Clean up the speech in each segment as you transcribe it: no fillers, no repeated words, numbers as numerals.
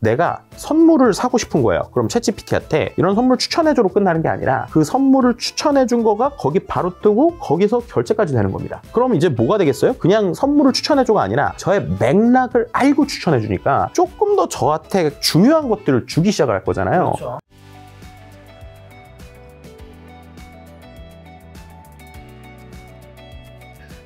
내가 선물을 사고 싶은 거예요. 그럼 챗GPT한테 이런 선물 추천해줘로 끝나는 게 아니라 그 선물을 추천해준 거가 거기 바로 뜨고 거기서 결제까지 되는 겁니다. 그럼 이제 뭐가 되겠어요? 그냥 선물을 추천해줘가 아니라 저의 맥락을 알고 추천해주니까 조금 더 저한테 중요한 것들을 주기 시작할 거잖아요. 그렇죠.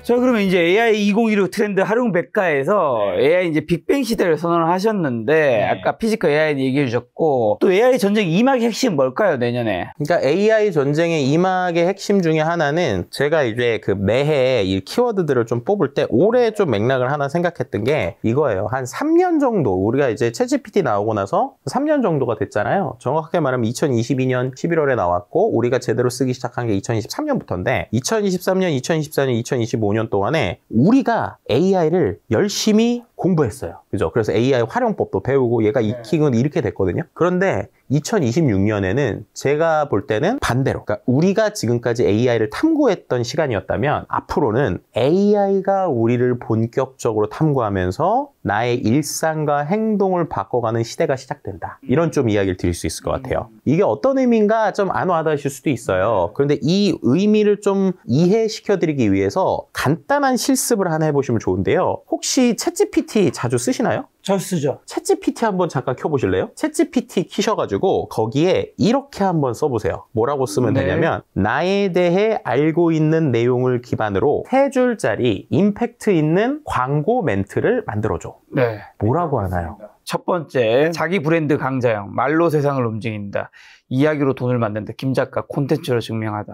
자, 그러면 이제 AI 2016 트렌드 활용 백과에서 AI 이제 빅뱅 시대를 선언을 하셨는데 아까 피지컬 AI 얘기해 주셨고 또 AI 전쟁 2막의 핵심 뭘까요, 내년에? 그러니까 AI 전쟁의 2막의 핵심 중에 하나는 제가 이제 그 매해 이 키워드들을 좀 뽑을 때 올해 좀 맥락을 하나 생각했던 게 이거예요. 한 3년 정도 우리가 이제 챗GPT 나오고 나서 3년 정도가 됐잖아요. 정확하게 말하면 2022년 11월에 나왔고 우리가 제대로 쓰기 시작한 게 2023년부터인데 2023년, 2024년, 2025년 동안에 우리가 AI를 열심히 공부했어요. 그죠? 그래서 AI 활용법도 배우고 얘가 익히고 이렇게 됐거든요. 그런데 2026년에는 제가 볼 때는 반대로, 그러니까 우리가 지금까지 AI를 탐구했던 시간이었다면 앞으로는 AI가 우리를 본격적으로 탐구하면서 나의 일상과 행동을 바꿔가는 시대가 시작된다. 이런 좀 이야기를 드릴 수 있을 것 같아요. 이게 어떤 의미인가 좀 안 와닿으실 수도 있어요. 그런데 이 의미를 좀 이해시켜드리기 위해서 간단한 실습을 하나 해보시면 좋은데요. 혹시 챗GPT 자주 쓰시나요? 저 쓰죠. 챗GPT 한번 잠깐 켜보실래요? 챗GPT 키셔가지고 거기에 이렇게 한번 써보세요. 뭐라고 쓰면 되냐면 나에 대해 알고 있는 내용을 기반으로 3줄짜리 임팩트 있는 광고 멘트를 만들어줘. 네. 뭐라고 하나요? 첫 번째, 자기 브랜드 강자형, 말로 세상을 움직인다. 이야기로 돈을 만든다. 김 작가 콘텐츠로 증명하다.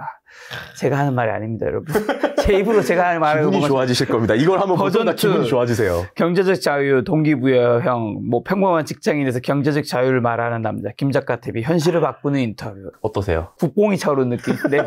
제가 하는 말이 아닙니다, 여러분. 제 입으로 제가 하는 말을 기분이 좋아지실 겁니다. 이걸 한번 보면 기분이 좋아지세요. 경제적 자유, 동기부여형, 평범한 직장인에서 경제적 자유를 말하는 남자. 김 작가 TV, 현실을 바꾸는 인터뷰. 어떠세요? 국뽕이 차오른 느낌. 네.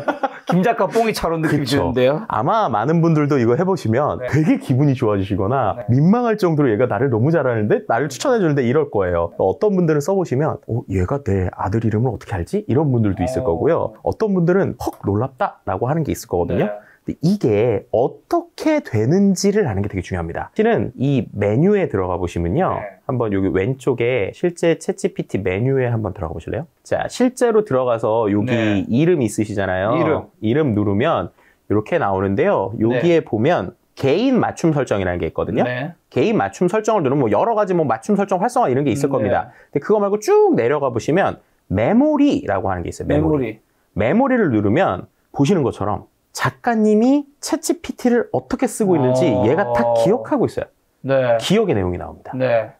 김 작가 뽕이 차오른 느낌이 드는데요. 아마 많은 분들도 이거 해보시면 되게 기분이 좋아지시거나 민망할 정도로 얘가 나를 너무 잘하는데 나를 추천해주는데 이럴 거예요. 어떤 분들은 써보시면 얘가 내 아들 이름을 어떻게 알지? 이런 분들도 있을 거고요. 어떤 분들은 헉 놀랍다 라고 하는 게 있을 거거든요. 근데 이게 어떻게 되는지를 아는 게 되게 중요합니다. 실은 이 메뉴에 들어가 보시면요. 한번 여기 왼쪽에 실제 챗GPT 메뉴에 한번 들어가 보실래요? 자, 실제로 들어가서 여기 이름 있으시잖아요. 이름 누르면 이렇게 나오는데요. 여기에 보면 개인 맞춤 설정이라는 게 있거든요. 개인 맞춤 설정을 누르면 여러 가지 맞춤 설정 활성화 이런 게 있을 겁니다. 근데 그거 말고 쭉 내려가 보시면 메모리라고 하는 게 있어요. 메모리를 누르면 보시는 것처럼 작가님이 챗GPT를 어떻게 쓰고 있는지 얘가 다 기억하고 있어요. 기억의 내용이 나옵니다.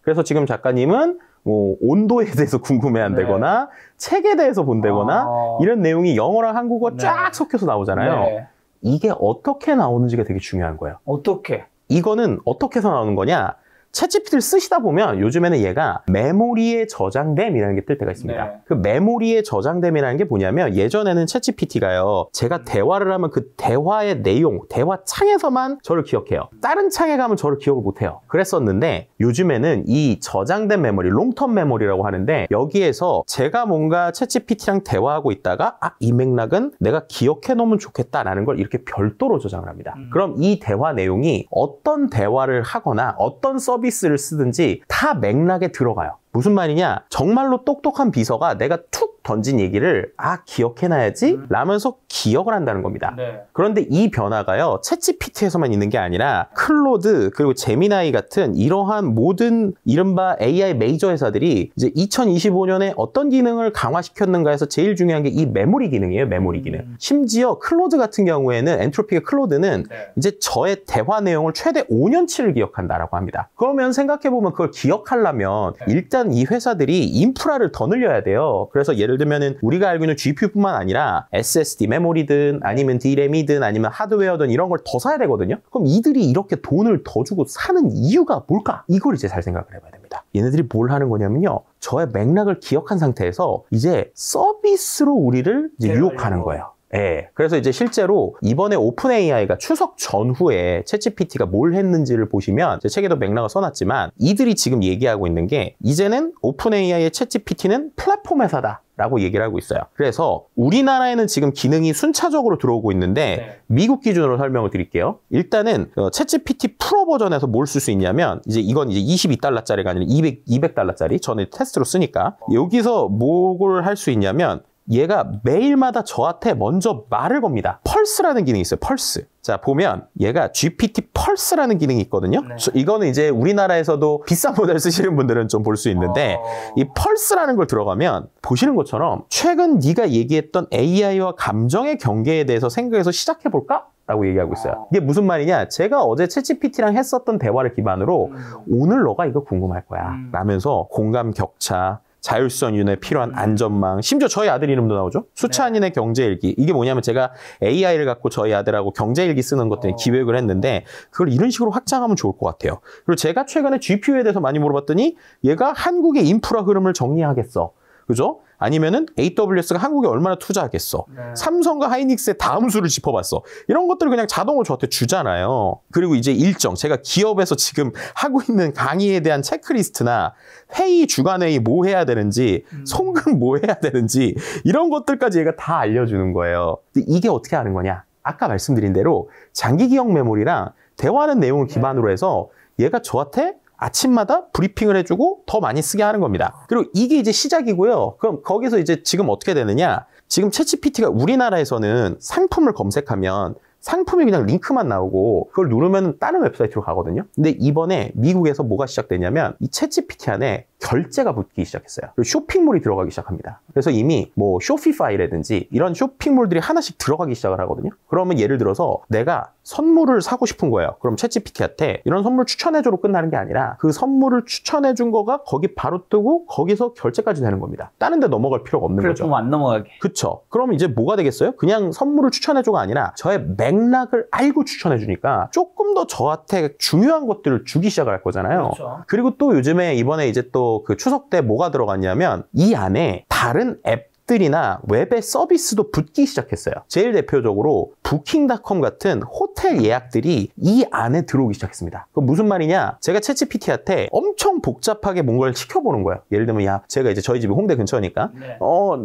그래서 지금 작가님은 온도에 대해서 궁금해한다거나 책에 대해서 본다거나 이런 내용이 영어랑 한국어 쫙 섞여서 나오잖아요. 이게 어떻게 나오는지가 되게 중요한 거예요. 어떻게? 이거는 어떻게 해서 나오는 거냐? 챗GPT를 쓰시다 보면 요즘에는 얘가 메모리에 저장됨이라는 게 뜰 때가 있습니다. 그 메모리에 저장됨이라는 게 뭐냐면 예전에는 챗GPT가요. 제가 대화를 하면 그 대화의 내용, 대화 창에서만 저를 기억해요. 다른 창에 가면 저를 기억을 못해요. 그랬었는데 요즘에는 이 저장된 메모리, 롱텀 메모리라고 하는데 여기에서 제가 뭔가 챗GPT랑 대화하고 있다가 이 맥락은 내가 기억해 놓으면 좋겠다라는 걸 이렇게 별도로 저장을 합니다. 그럼 이 대화 내용이 어떤 대화를 하거나 어떤 서비스를 쓰든지 다 맥락에 들어가요. 무슨 말이냐? 정말로 똑똑한 비서가 내가 툭 던진 얘기를 기억해놔야지 라면서 기억을 한다는 겁니다. 그런데 이 변화가요. 챗GPT에서만 있는 게 아니라 클로드 그리고 제미나이 같은 이러한 모든 이른바 AI 메이저 회사들이 이제 2025년에 어떤 기능을 강화시켰는가 해서 제일 중요한 게 이 메모리 기능이에요. 메모리 기능. 심지어 클로드 같은 경우에는 엔트로피의 클로드는 이제 저의 대화 내용을 최대 5년치를 기억한다라고 합니다. 그러면 생각해보면 그걸 기억하려면 일단 이 회사들이 인프라를 더 늘려야 돼요. 그래서 예를 들면은 우리가 알고 있는 GPU뿐만 아니라 SSD 메모리든 아니면 D램이든 아니면 하드웨어든 이런 걸 더 사야 되거든요. 그럼 이들이 이렇게 돈을 더 주고 사는 이유가 뭘까? 이걸 이제 잘 생각을 해봐야 됩니다. 얘네들이 뭘 하는 거냐면요. 저의 맥락을 기억한 상태에서 이제 서비스로 우리를 이제 유혹하는 거예요. 예. 그래서 이제 실제로 이번에 오픈 AI가 추석 전후에 챗GPT가 뭘 했는지를 보시면 제 책에도 맥락을 써놨지만 이들이 지금 얘기하고 있는 게 이제는 오픈 AI의 챗GPT는 플랫폼 회사다. 라고 얘기를 하고 있어요. 그래서 우리나라에는 지금 기능이 순차적으로 들어오고 있는데 미국 기준으로 설명을 드릴게요. 일단은 챗GPT 프로 버전에서 뭘 쓸 수 있냐면 이건 이제 22달러짜리가 아니라 200달러짜리 전에 테스트로 쓰니까 여기서 뭘 할 수 있냐면 얘가 매일마다 저한테 먼저 말을 겁니다. 펄스라는 기능이 있어요. 펄스. 자, 보면 얘가 GPT 펄스라는 기능이 있거든요. 네. 이거는 이제 우리나라에서도 비싼 모델 쓰시는 분들은 좀 볼 수 있는데 이 펄스라는 걸 들어가면 보시는 것처럼 최근 네가 얘기했던 AI와 감정의 경계에 대해서 생각해서 시작해볼까? 라고 얘기하고 있어요. 이게 무슨 말이냐? 제가 어제 챗GPT랑 했었던 대화를 기반으로 오늘 너가 이거 궁금할 거야. 라면서 공감 격차, 자율성 윤회에 필요한 안전망, 심지어 저희 아들 이름도 나오죠. 수찬인의 경제일기. 이게 뭐냐면 제가 AI를 갖고 저희 아들하고 경제일기 쓰는 것 때문에 기획을 했는데 그걸 이런 식으로 확장하면 좋을 것 같아요. 그리고 제가 최근에 GPU에 대해서 많이 물어봤더니 얘가 한국의 인프라 흐름을 정리하겠어. 그죠? 아니면은 AWS가 한국에 얼마나 투자하겠어. 삼성과 하이닉스의 다음 수를 짚어봤어. 이런 것들을 그냥 자동으로 저한테 주잖아요. 그리고 이제 일정, 제가 기업에서 지금 하고 있는 강의에 대한 체크리스트나 회의, 주간회의 뭐 해야 되는지, 송금 뭐 해야 되는지 이런 것들까지 얘가 다 알려주는 거예요. 이게 어떻게 하는 거냐? 아까 말씀드린 대로 장기 기억 메모리랑 대화하는 내용을 기반으로 해서 얘가 저한테 아침마다 브리핑을 해주고 더 많이 쓰게 하는 겁니다. 그리고 이게 이제 시작이고요. 그럼 거기서 이제 지금 어떻게 되느냐? 지금 챗GPT가 우리나라에서는 상품을 검색하면 상품이 그냥 링크만 나오고 그걸 누르면 다른 웹사이트로 가거든요. 근데 이번에 미국에서 뭐가 시작되냐면 이 챗GPT 안에 결제가 붙기 시작했어요. 그리고 쇼핑몰이 들어가기 시작합니다. 그래서 이미 뭐 쇼피파이라든지 이런 쇼핑몰들이 하나씩 들어가기 시작을 하거든요. 그러면 예를 들어서 내가 선물을 사고 싶은 거예요. 그럼 챗GPT한테 이런 선물 추천해줘로 끝나는 게 아니라 그 선물을 추천해준 거가 거기 바로 뜨고 거기서 결제까지 되는 겁니다. 다른 데 넘어갈 필요가 없는 거죠. 플랫폼 안 넘어가게. 그쵸. 그럼 이제 뭐가 되겠어요? 그냥 선물을 추천해줘가 아니라 저의 맥락을 알고 추천해주니까 조금 더 저한테 중요한 것들을 주기 시작할 거잖아요. 그렇죠. 그리고 또 요즘에 이번에 이제 또 그 추석 때 뭐가 들어갔냐면 이 안에 다른 앱들이나 웹의 서비스도 붙기 시작했어요. 제일 대표적으로 부킹닷컴 같은 호텔 예약들이 이 안에 들어오기 시작했습니다. 그 무슨 말이냐? 제가 챗GPT한테 엄청 복잡하게 뭔가를 시켜보는 거예요. 예를 들면 야, 제가 이제 저희 집이 홍대 근처니까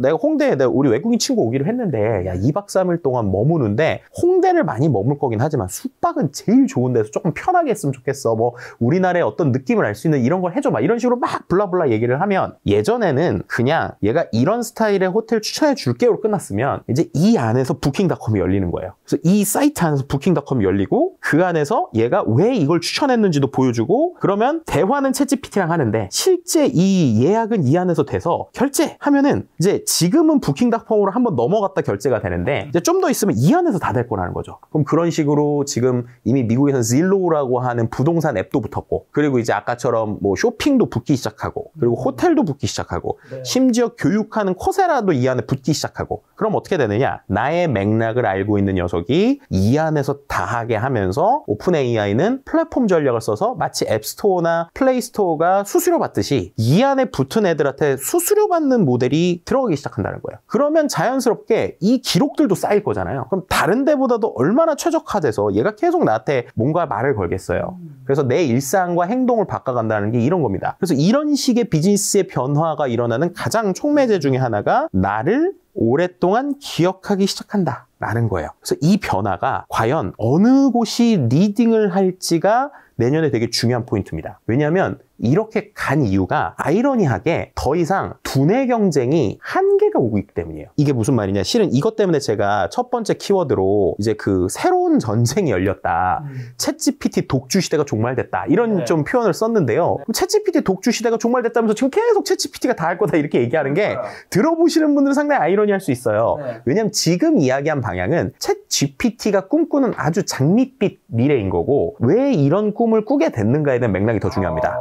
내가 홍대에 우리 외국인 친구 오기로 했는데 야, 2박 3일 동안 머무는데 홍대를 많이 머물 거긴 하지만 숙박은 제일 좋은 데서 조금 편하게 했으면 좋겠어. 뭐 우리나라의 어떤 느낌을 알 수 있는 이런 걸 해줘. 막 이런 식으로 막 블라블라 얘기를 하면 예전에는 그냥 얘가 이런 스타일의 호텔 추천해 줄게요로 끝났으면 이제 이 안에서 부킹닷컴이 열리는 거예요. 그래서 이 사이트 안에서 부킹닷컴이 열리고 그 안에서 얘가 왜 이걸 추천했는지도 보여주고 그러면 대화는 챗GPT랑 하는데 실제 이 예약은 이 안에서 돼서 결제하면은 이제 지금은 부킹닷컴으로 한번 넘어갔다 결제가 되는데 이제 좀 더 있으면 이 안에서 다 될 거라는 거죠. 그럼 그런 식으로 지금 이미 미국에서는 질로우라고 하는 부동산 앱도 붙었고 그리고 이제 아까처럼 뭐 쇼핑도 붙기 시작하고 그리고 호텔도 붙기 시작하고 심지어 교육하는 코세라도 이 안에 붙기 시작하고 그럼 어떻게 되느냐? 나의 맥락을 알고 있는 녀석이 이 안에서 다 하게 하면서 오픈 AI는 플랫폼 전략을 써서 마치 앱스토어나 플레이스토어가 수수료 받듯이 이 안에 붙은 애들한테 수수료 받는 모델이 들어가기 시작한다는 거예요. 그러면 자연스럽게 이 기록들도 쌓일 거잖아요. 그럼 다른 데보다도 얼마나 최적화돼서 얘가 계속 나한테 뭔가 말을 걸겠어요. 그래서 내 일상과 행동을 바꿔간다는 게 이런 겁니다. 그래서 이런 식의 비즈니스의 변화가 일어나는 가장 촉매제 중에 하나가 나를 오랫동안 기억하기 시작한다 라는 거예요. 그래서 이 변화가 과연 어느 곳이 리딩을 할지가 내년에 되게 중요한 포인트입니다. 왜냐하면 이렇게 간 이유가 아이러니하게 더 이상 두뇌 경쟁이 한계가 오고 있기 때문이에요. 이게 무슨 말이냐? 실은 이것 때문에 제가 첫 번째 키워드로 이제 그 새로운 전쟁이 열렸다. 챗GPT 독주 시대가 종말됐다. 이런 좀 표현을 썼는데요. 챗GPT 독주 시대가 종말됐다면서 지금 계속 챗GPT가 다 할 거다 이렇게 얘기하는 게 들어보시는 분들은 상당히 아이러니할 수 있어요. 왜냐면 지금 이야기한 방향은 챗GPT가 꿈꾸는 아주 장밋빛 미래인 거고 왜 이런 꿈을 꾸게 됐는가에 대한 맥락이 더 중요합니다.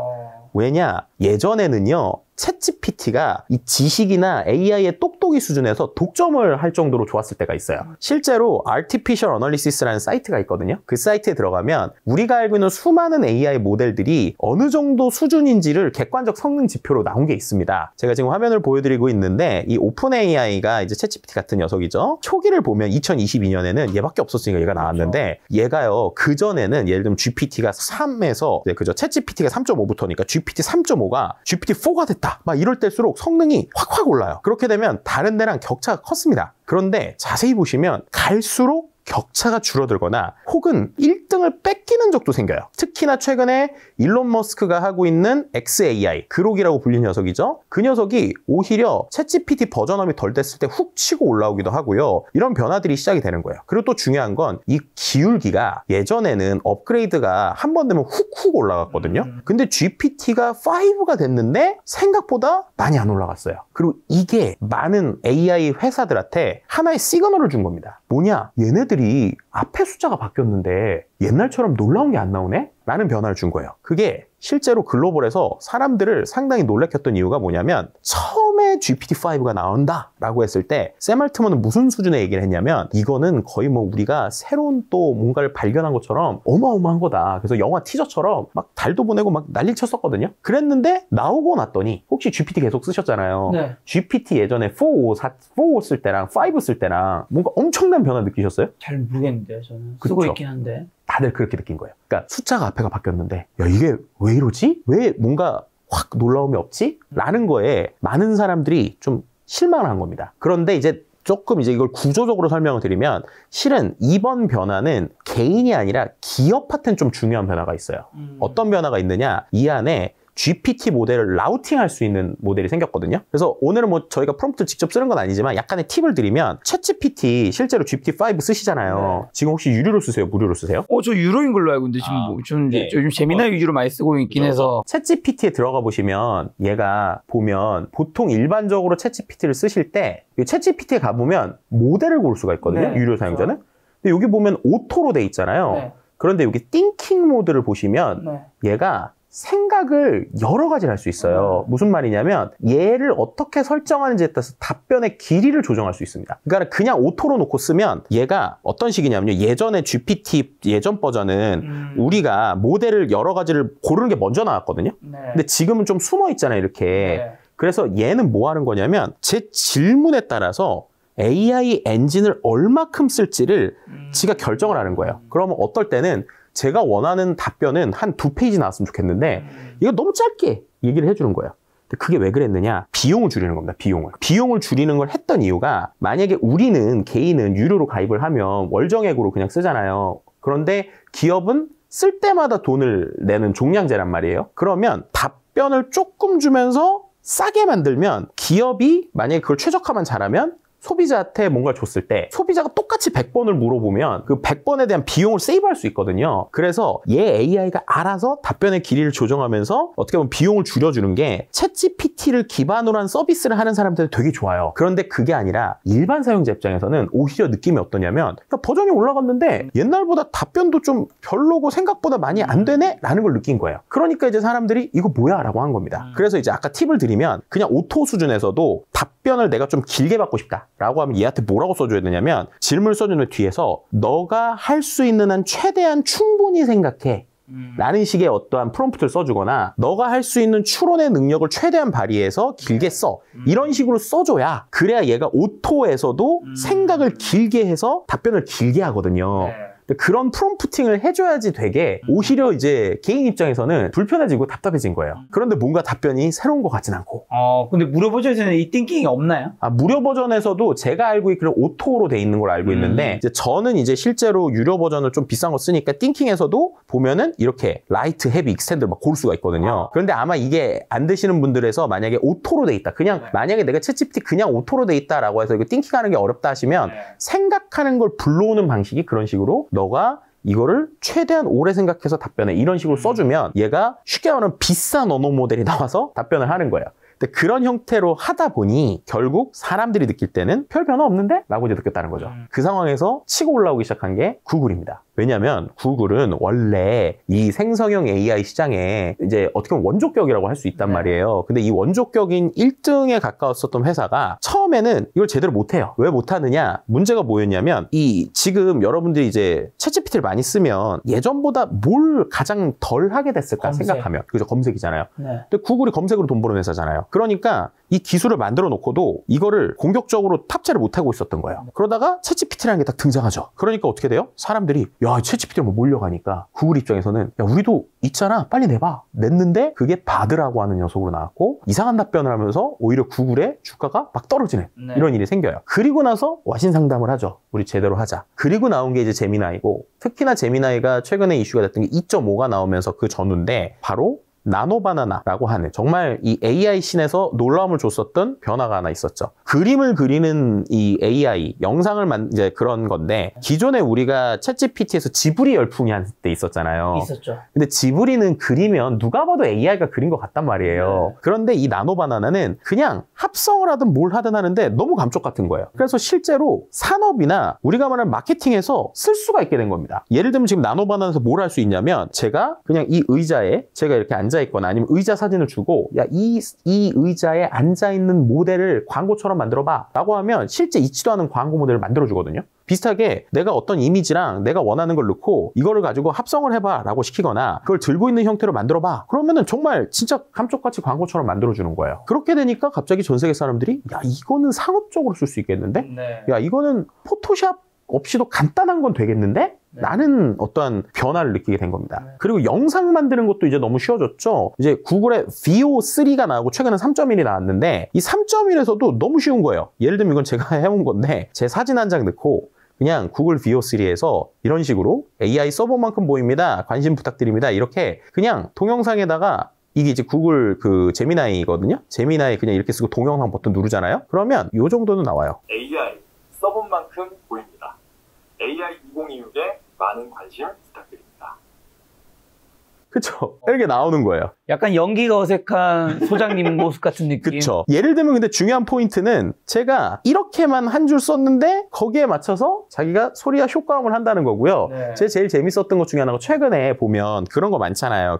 왜냐? 예전에는요, 챗GPT가 이 지식이나 AI의 똑똑한 똑똑이 수준에서 독점을 할 정도로 좋았을 때가 있어요. 실제로 Artificial Analysis라는 사이트가 있거든요. 그 사이트에 들어가면 우리가 알고 있는 수많은 AI 모델들이 어느 정도 수준인지를 객관적 성능 지표로 나온 게 있습니다. 제가 지금 화면을 보여드리고 있는데 이 OpenAI가 이제 챗GPT 같은 녀석이죠. 초기를 보면 2022년에는 얘밖에 없었으니까 얘가 나왔는데 얘가요, 그전에는 예를 들면 GPT가 3에서 그죠, 챗GPT가 3.5부터니까 GPT 3.5가 GPT-4가 됐다 막 이럴 때일수록 성능이 확확 올라요. 그렇게 되면 다른 데랑 격차가 컸습니다. 그런데 자세히 보시면 갈수록 격차가 줄어들거나 혹은 1등을 뺏기는 적도 생겨요. 특히나 최근에 일론 머스크가 하고 있는 XAI, 그록이라고 불리는 녀석이죠. 그 녀석이 오히려 챗GPT 버전업이 덜 됐을 때 훅 치고 올라오기도 하고요. 이런 변화들이 시작이 되는 거예요. 그리고 또 중요한 건 이 기울기가 예전에는 업그레이드가 한 번 되면 훅훅 올라갔거든요. 근데 GPT가 5가 됐는데 생각보다 많이 안 올라갔어요. 그리고 이게 많은 AI 회사들한테 하나의 시그널을 준 겁니다. 뭐냐? 얘네들이 앞에 숫자가 바뀌었는데 옛날처럼 놀라운 게 안 나오네? 라는 변화를 준 거예요. 그게 실제로 글로벌에서 사람들을 상당히 놀래켰던 이유가 뭐냐면 처음에 GPT-5가 나온다 라고 했을 때 샘 알트먼은 무슨 수준의 얘기를 했냐면 이거는 거의 뭐 우리가 새로운 또 뭔가를 발견한 것처럼 어마어마한 거다. 그래서 영화 티저처럼 막 달도 보내고 막 난리 쳤었거든요. 그랬는데 나오고 났더니 혹시 GPT 계속 쓰셨잖아요. 네. GPT 예전에 4.5 쓸 때랑 5 쓸 때랑 뭔가 엄청난 변화 느끼셨어요? 잘 모르겠는데요. 저는 그쵸? 쓰고 있긴 한데. 다들 그렇게 느낀 거예요. 그러니까 숫자가 앞에가 바뀌었는데 야 이게 왜 이러지? 왜 뭔가 확 놀라움이 없지? 라는 거에 많은 사람들이 좀 실망을 한 겁니다. 그런데 이제 조금 이제 이걸 구조적으로 설명을 드리면 실은 이번 변화는 개인이 아니라 기업한테는 좀 중요한 변화가 있어요. 어떤 변화가 있느냐? 이 안에 GPT 모델을 라우팅할 수 있는 모델이 생겼거든요. 그래서 오늘은 뭐 저희가 프롬프트를 직접 쓰는 건 아니지만 약간의 팁을 드리면 챗GPT 실제로 GPT-5 쓰시잖아요. 네. 지금 혹시 유료로 쓰세요? 무료로 쓰세요? 저 유료인 걸로 알고 있는데 지금 좀 네. 요즘 재미나 위주로 많이 쓰고 있긴 해서. 챗GPT에 들어가 보시면 얘가 보면 보통 일반적으로 챗GPT를 쓰실 때 챗GPT에 가보면 모델을 고를 수가 있거든요. 네, 유료 사용자는. 근데 여기 보면 오토로 돼 있잖아요. 네. 그런데 여기 띵킹 모드를 보시면 네. 얘가 생각을 여러 가지를 할 수 있어요. 무슨 말이냐면 얘를 어떻게 설정하는지에 따라서 답변의 길이를 조정할 수 있습니다. 그러니까 그냥 오토로 놓고 쓰면 얘가 어떤 식이냐면요. 예전에 GPT 예전 버전은 우리가 모델을 여러 가지를 고르는 게 먼저 나왔거든요. 네. 근데 지금은 좀 숨어 있잖아요. 이렇게. 네. 그래서 얘는 뭐 하는 거냐면 제 질문에 따라서 AI 엔진을 얼마큼 쓸지를 지가 결정을 하는 거예요. 그러면 어떨 때는 제가 원하는 답변은 한 2페이지 나왔으면 좋겠는데 이거 너무 짧게 얘기를 해주는 거예요. 근데 그게 왜 그랬느냐? 비용을 줄이는 겁니다. 비용을 줄이는 걸 했던 이유가 만약에 우리는 개인은 유료로 가입을 하면 월정액으로 그냥 쓰잖아요. 그런데 기업은 쓸 때마다 돈을 내는 종량제란 말이에요. 그러면 답변을 조금 주면서 싸게 만들면 기업이 만약에 그걸 최적화만 잘하면 소비자한테 뭔가를 줬을 때 소비자가 똑같이 100번을 물어보면 그 100번에 대한 비용을 세이브할 수 있거든요. 그래서 얘 AI가 알아서 답변의 길이를 조정하면서 어떻게 보면 비용을 줄여주는 게 챗GPT를 기반으로 한 서비스를 하는 사람들은 되게 좋아요. 그런데 그게 아니라 일반 사용자 입장에서는 오히려 느낌이 어떠냐면 버전이 올라갔는데 옛날보다 답변도 좀 별로고 생각보다 많이 안 되네? 라는 걸 느낀 거예요. 그러니까 이제 사람들이 이거 뭐야? 라고 한 겁니다. 그래서 이제 아까 팁을 드리면 그냥 오토 수준에서도 답변을 내가 좀 길게 받고 싶다 라고 하면 얘한테 뭐라고 써줘야 되냐면 질문을 써주는 뒤에서 너가 할 수 있는 한 최대한 충분히 생각해 라는 식의 어떠한 프롬프트를 써주거나 너가 할 수 있는 추론의 능력을 최대한 발휘해서 길게 써 이런 식으로 써줘야 그래야 얘가 오토에서도 생각을 길게 해서 답변을 길게 하거든요. 그런 프롬프팅을 해줘야지 되게 오히려 이제 개인 입장에서는 불편해지고 답답해진 거예요. 그런데 뭔가 답변이 새로운 것 같진 않고. 근데 무료 버전에서는 이 띵킹이 없나요? 무료 버전에서도 제가 알고 있기로는 오토로 돼 있는 걸 알고 있는데 이제 저는 이제 실제로 유료 버전을 좀 비싼 거 쓰니까 띵킹에서도 보면은 이렇게 라이트, 헤비, 익스텐드 막 고를 수가 있거든요. 그런데 아마 이게 안 되시는 분들에서 만약에 오토로 돼 있다. 그냥 만약에 내가 챗GPT 그냥 오토로 돼 있다라고 해서 이거 띵킹하는 게 어렵다 하시면 생각하는 걸 불러오는 방식이 그런 식으로 너가 이거를 최대한 오래 생각해서 답변해 이런 식으로 써주면 얘가 쉽게 말하면 비싼 언어 모델이 나와서 답변을 하는 거예요. 근데 그런 형태로 하다 보니 결국 사람들이 느낄 때는 별 변화 없는데? 라고 이제 느꼈다는 거죠. 그 상황에서 치고 올라오기 시작한 게 구글입니다. 왜냐하면 구글은 원래 이 생성형 AI 시장에 이제 어떻게 보면 원조격이라고 할 수 있단 말이에요. 근데 이 원조격인 1등에 가까웠었던 회사가 처음에는 이걸 제대로 못해요. 왜 못하느냐? 문제가 뭐였냐면 이 지금 여러분들이 이제 챗GPT를 많이 쓰면 예전보다 뭘 가장 덜 하게 됐을까 생각하면 그죠? 검색이잖아요. 근데 구글이 검색으로 돈 버는 회사잖아요. 그러니까 이 기술을 만들어 놓고도 이거를 공격적으로 탑재를 못하고 있었던 거예요. 그러다가 챗GPT라는 게 딱 등장하죠. 그러니까 어떻게 돼요? 사람들이 야 챗GPT로 뭐 몰려가니까 구글 입장에서는 야 우리도 있잖아 빨리 내봐. 냈는데 그게 바드라고 하는 녀석으로 나왔고 이상한 답변을 하면서 오히려 구글의 주가가 막 떨어지는 이런 일이 생겨요. 그리고 나서 와신 상담을 하죠. 우리 제대로 하자. 그리고 나온 게 이제 제미나이고 특히나 제미나이가 최근에 이슈가 됐던 게 2.5가 나오면서 그 전후인데 바로 나노바나나라고 하는 정말 이 AI 씬에서 놀라움을 줬었던 변화가 하나 있었죠. 그림을 그리는 이 AI, 영상을 이제 그런 건데 기존에 우리가 챗GPT에서 지브리 열풍이 한때 있었잖아요. 있었죠. 근데 지브리는 그리면 누가 봐도 AI가 그린 것 같단 말이에요. 그런데 이 나노바나나는 그냥 합성을 하든 뭘 하든 하는데 너무 감쪽 같은 거예요. 그래서 실제로 산업이나 우리가 말하는 마케팅에서 쓸 수가 있게 된 겁니다. 예를 들면 지금 나노바나나에서 뭘 할 수 있냐면 제가 그냥 이 의자에 제가 이렇게 앉아있거나 아니면 의자 사진을 주고 야, 이 의자에 앉아있는 모델을 광고처럼 만들어봐 라고 하면 실제 있지도 않은 광고 모델을 만들어주거든요. 비슷하게 내가 어떤 이미지랑 내가 원하는 걸 넣고 이거를 가지고 합성을 해봐 라고 시키거나 그걸 들고 있는 형태로 만들어봐 그러면은 정말 진짜 감쪽같이 광고처럼 만들어주는 거예요. 그렇게 되니까 갑자기 전 세계 사람들이 야 이거는 상업적으로 쓸 수 있겠는데? 야 이거는 포토샵 없이도 간단한 건 되겠는데? 라는 어떠한 변화를 느끼게 된 겁니다. 그리고 영상 만드는 것도 이제 너무 쉬워졌죠. 이제 구글의 VO3가 나오고 최근에 3.1이 나왔는데 이 3.1에서도 너무 쉬운 거예요. 예를 들면 이건 제가 해온 건데 제 사진 한 장 넣고 그냥 구글 VO3에서 이런 식으로 AI 서버만큼 보입니다. 관심 부탁드립니다. 이렇게 그냥 동영상에다가 이게 이제 구글 그 제미나이거든요. 제미나이 그냥 이렇게 쓰고 동영상 버튼 누르잖아요. 그러면 이 정도는 나와요. AI 서버만큼 보입니다. AI 2026에 많은 관심 부탁드립니다. 그쵸? 이렇게 나오는 거예요. 약간 연기가 어색한 소장님 모습 같은 느낌. 그쵸? 예를 들면 근데 중요한 포인트는 제가 이렇게만 한 줄 썼는데 거기에 맞춰서 자기가 소리와 효과음을 한다는 거고요. 제 제일 재밌었던 것 중에 하나가 최근에 보면 그런 거 많잖아요.